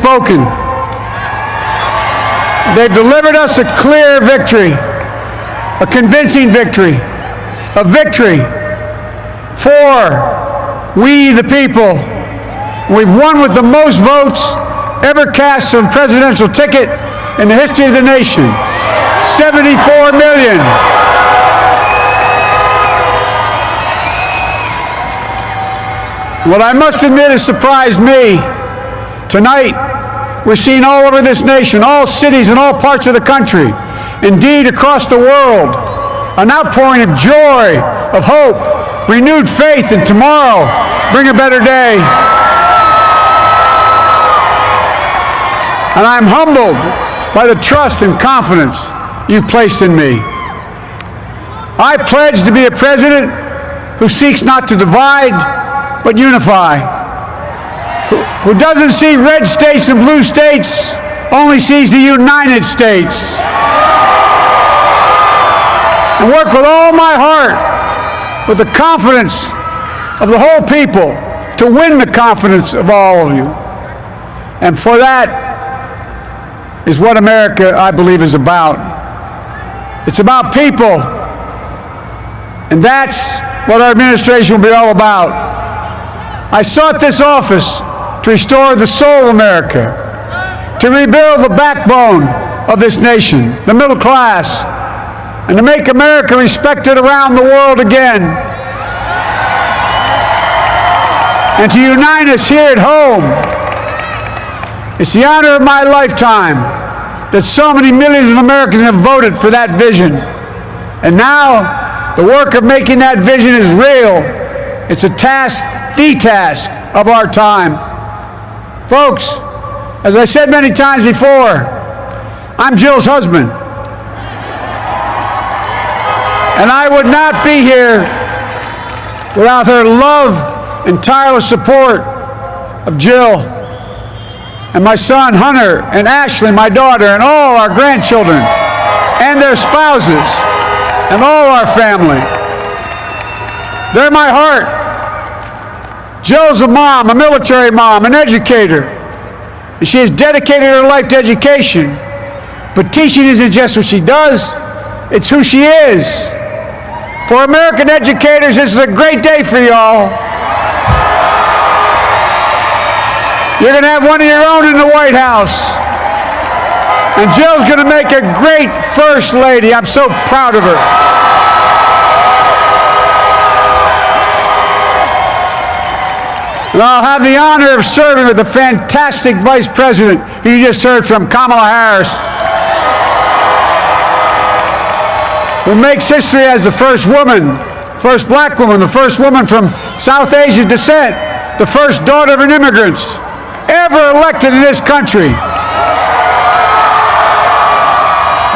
spoken. They've delivered us a clear victory, a convincing victory, a victory for we the people. We've won with the most votes ever cast on a presidential ticket in the history of the nation. 74 million. What I must admit has surprised me. Tonight, we're seeing all over this nation, all cities and all parts of the country, indeed across the world, an outpouring of joy, of hope, renewed faith in tomorrow, bring a better day. And I'm humbled by the trust and confidence you've placed in me. I pledge to be a president who seeks not to divide, but unify, who doesn't see red states and blue states, only sees the United States. And work with all my heart, with the confidence of the whole people, to win the confidence of all of you. And for that is what America, I believe, is about. It's about people. And that's what our administration will be all about. I sought this office to restore the soul of America, to rebuild the backbone of this nation, the middle class, and to make America respected around the world again, and to unite us here at home. It's the honor of my lifetime that so many millions of Americans have voted for that vision. And now, the work of making that vision is real. It's a task, the task of our time. Folks, as I said many times before, I'm Jill's husband. And I would not be here without her love and tireless support of Jill and my son Hunter and Ashley, my daughter, and all our grandchildren and their spouses and all our family. They're my heart. Jill's a mom, a military mom, an educator, and she has dedicated her life to education. But teaching isn't just what she does, it's who she is. For American educators, this is a great day for y'all. You're going to have one of your own in the White House. And Jill's going to make a great First Lady. I'm so proud of her. And I'll have the honor of serving with the fantastic Vice President who you just heard from, Kamala Harris, who makes history as the first woman, first black woman, the first woman from South Asian descent, the first daughter of an immigrant ever elected in this country.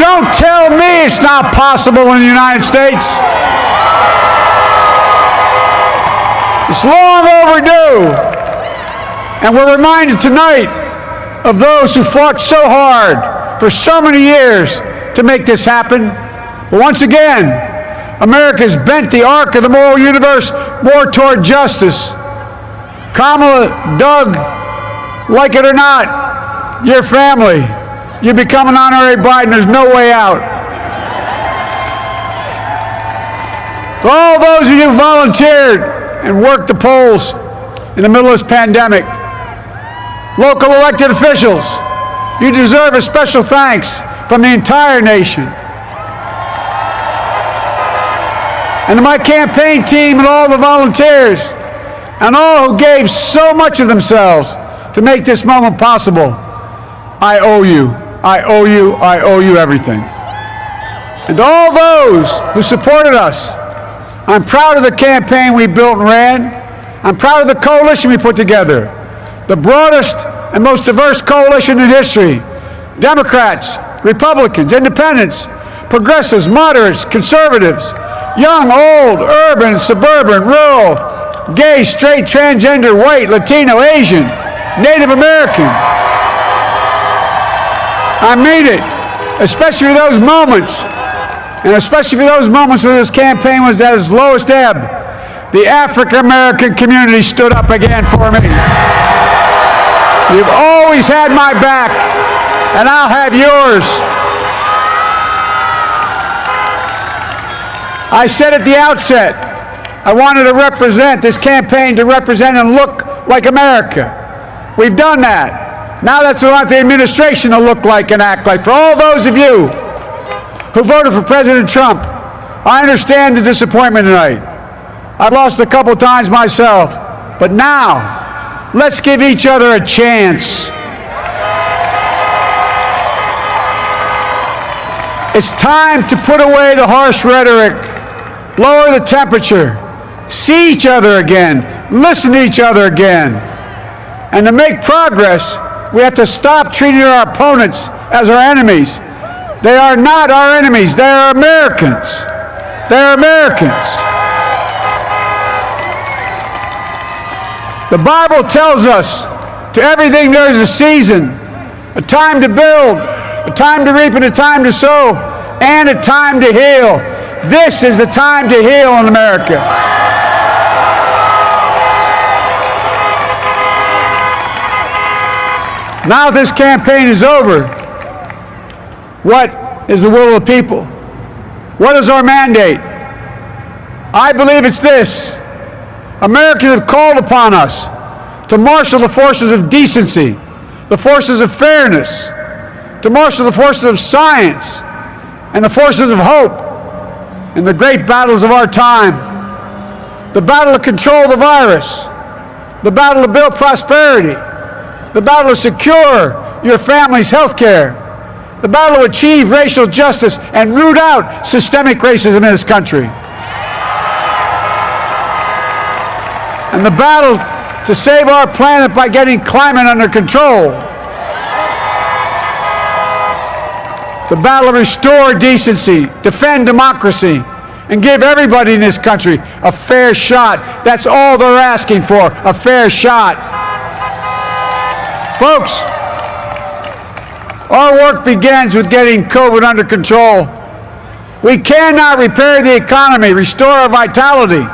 Don't tell me it's not possible in the United States. It's long overdue. And we're reminded tonight of those who fought so hard for so many years to make this happen. But once again, America's bent the arc of the moral universe more toward justice. Kamala, Doug, like it or not, your family, you become an honorary bride and there's no way out. For all those of you who volunteered and worked the polls in the middle of this pandemic, local elected officials, you deserve a special thanks from the entire nation. And to my campaign team and all the volunteers and all who gave so much of themselves to make this moment possible, I owe you. I owe you. I owe you everything. And to all those who supported us, I'm proud of the campaign we built and ran. I'm proud of the coalition we put together, the broadest and most diverse coalition in history. Democrats, Republicans, Independents, progressives, moderates, conservatives, young, old, urban, suburban, rural, gay, straight, transgender, white, Latino, Asian, Native American. I mean it, especially for those moments, and especially for those moments when this campaign was at its lowest ebb. The African American community stood up again for me. You've always had my back, and I'll have yours. I said at the outset, I wanted to represent this campaign to represent and look like America. We've done that. Now that's what I want the administration to look like and act like. For all those of you who voted for President Trump, I understand the disappointment tonight. I've lost a couple times myself, but now let's give each other a chance. It's time to put away the harsh rhetoric, lower the temperature, see each other again, listen to each other again. And to make progress, we have to stop treating our opponents as our enemies. They are not our enemies. They are Americans. They are Americans. The Bible tells us to everything there is a season, a time to build, a time to reap and a time to sow, and a time to heal. This is the time to heal in America. Now this campaign is over. What is the will of the people? What is our mandate? I believe it's this. Americans have called upon us to marshal the forces of decency, the forces of fairness, to marshal the forces of science and the forces of hope in the great battles of our time. The battle to control the virus, the battle to build prosperity, the battle to secure your family's health care, the battle to achieve racial justice and root out systemic racism in this country. And the battle to save our planet by getting climate under control. The battle to restore decency, defend democracy, and give everybody in this country a fair shot. That's all they're asking for, a fair shot. Folks, our work begins with getting COVID under control. We cannot repair the economy, restore our vitality,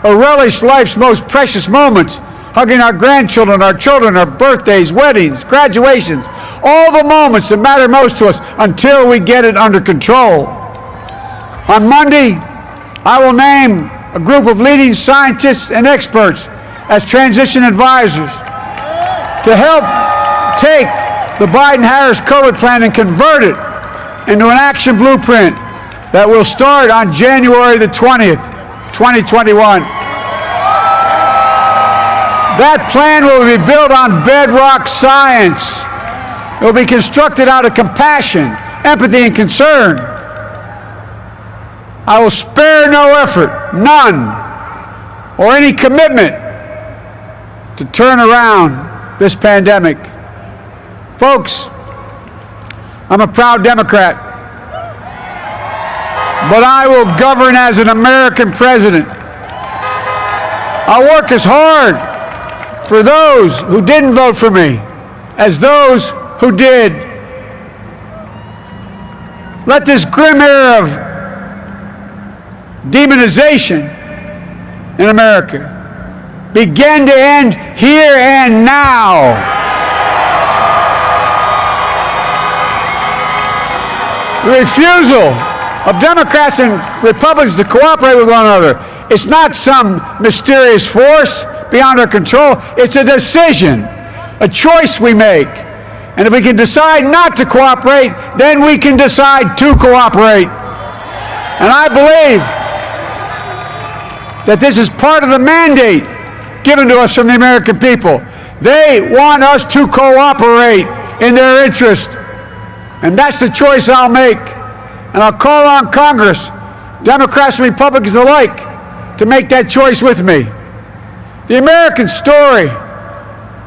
or relish life's most precious moments, hugging our grandchildren, our children, our birthdays, weddings, graduations, all the moments that matter most to us until we get it under control. On Monday, I will name a group of leading scientists and experts as transition advisors to help take the Biden-Harris COVID plan and convert it into an action blueprint that will start on January the 20th, 2021. That plan will be built on bedrock science. It will be constructed out of compassion, empathy, and concern. I will spare no effort, none, or any commitment to turn around this pandemic. Folks, I'm a proud Democrat, but I will govern as an American president. I'll work as hard for those who didn't vote for me as those who did. Let this grim era of demonization in America begin to end here and now. The refusal of Democrats and Republicans to cooperate with one another, it's not some mysterious force beyond our control. It's a decision, a choice we make. And if we can decide not to cooperate, then we can decide to cooperate. And I believe that this is part of the mandate given to us from the American people. They want us to cooperate in their interest. And that's the choice I'll make. And I'll call on Congress, Democrats and Republicans alike, to make that choice with me. The American story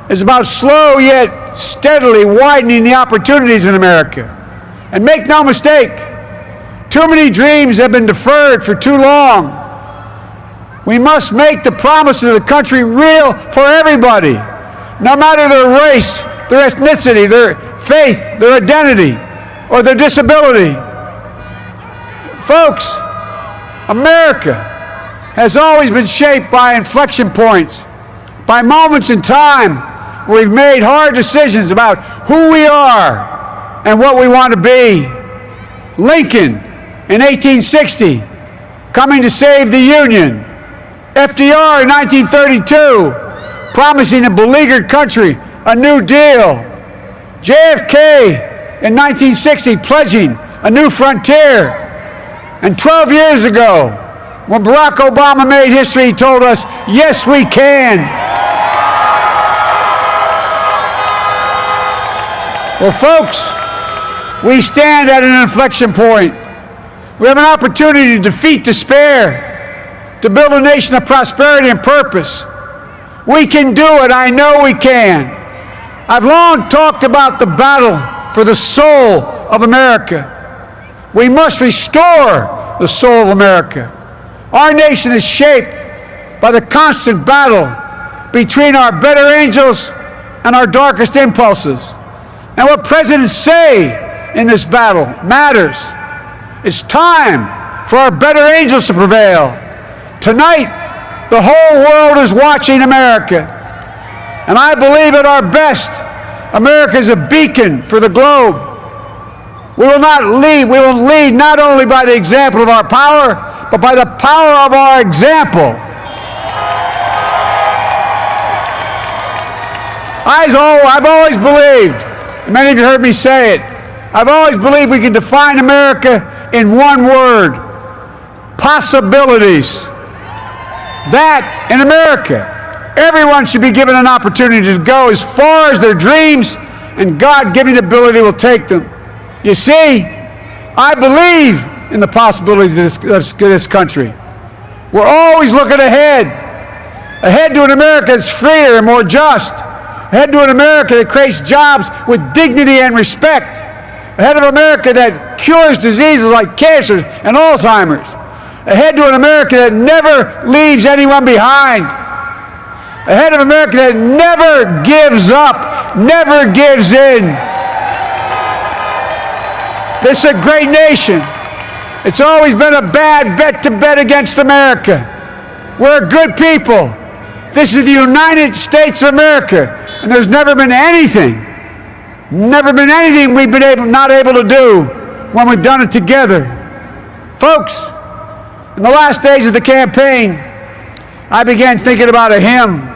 is about slow yet steadily widening the opportunities in America. And make no mistake, too many dreams have been deferred for too long. We must make the promises of the country real for everybody, no matter their race, their ethnicity, their faith, their identity, or their disability. Folks, America has always been shaped by inflection points, by moments in time where we've made hard decisions about who we are and what we want to be. Lincoln in 1860, coming to save the Union. FDR in 1932, promising a beleaguered country a new deal. JFK in 1960, pledging a new frontier. And 12 years ago, when Barack Obama made history, he told us, yes, we can. Well, folks, we stand at an inflection point. We have an opportunity to defeat despair, to build a nation of prosperity and purpose. We can do it. I know we can. I've long talked about the battle for the soul of America. We must restore the soul of America. Our nation is shaped by the constant battle between our better angels and our darkest impulses. And what presidents say in this battle matters. It's time for our better angels to prevail. Tonight, the whole world is watching America. And I believe at our best, America is a beacon for the globe. We will lead not only by the example of our power, but by the power of our example. I've always believed, many of you heard me say it, I've always believed we can define America in one word: possibilities. That in America, everyone should be given an opportunity to go as far as their dreams and God-given ability will take them. You see, I believe in the possibilities of this country. We're always looking ahead to an America that's freer and more just, ahead to an America that creates jobs with dignity and respect, ahead of America that cures diseases like cancer and Alzheimer's, ahead to an America that never leaves anyone behind, ahead of America that never gives up, never gives in. This is a great nation. It's always been a bad bet to bet against America. We're good people. This is the United States of America, and there's never been anything we've been not able to do when we've done it together. Folks, in the last days of the campaign, I began thinking about a hymn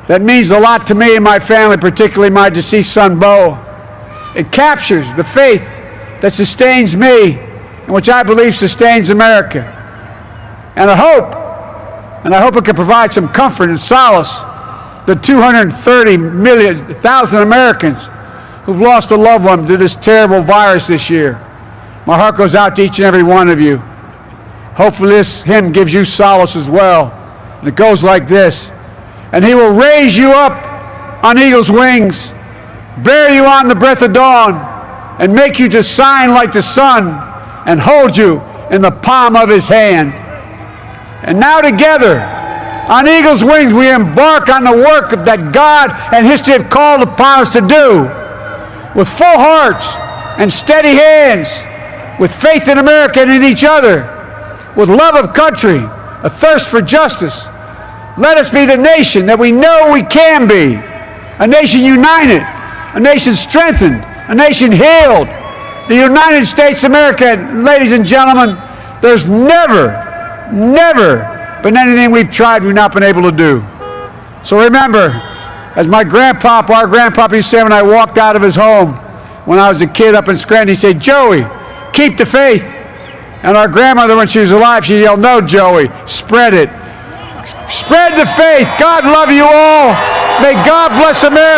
that means a lot to me and my family, particularly my deceased son, Bo. It captures the faith that sustains me and which I believe sustains America. And I hope it can provide some comfort and solace the 230,000 Americans who've lost a loved one to this terrible virus this year. My heart goes out to each and every one of you. Hopefully this hymn gives you solace as well. And it goes like this: and he will raise you up on eagle's wings, bear you on the breath of dawn, and make you to shine like the sun, and hold you in the palm of his hand. And now together, on eagle's wings, we embark on the work that God and history have called upon us to do, with full hearts and steady hands, with faith in America and in each other, with love of country, a thirst for justice. Let us be the nation that we know we can be, a nation united, a nation strengthened, a nation healed. The United States of America, ladies and gentlemen, there's never been anything we've tried we've not been able to do. So remember, as our grandpapa used to say when I walked out of his home when I was a kid up in Scranton, he said, "Joey, keep the faith." And our grandmother, when she was alive, she yelled, "No, Joey, spread it. Spread the faith. God love you all. May God bless America."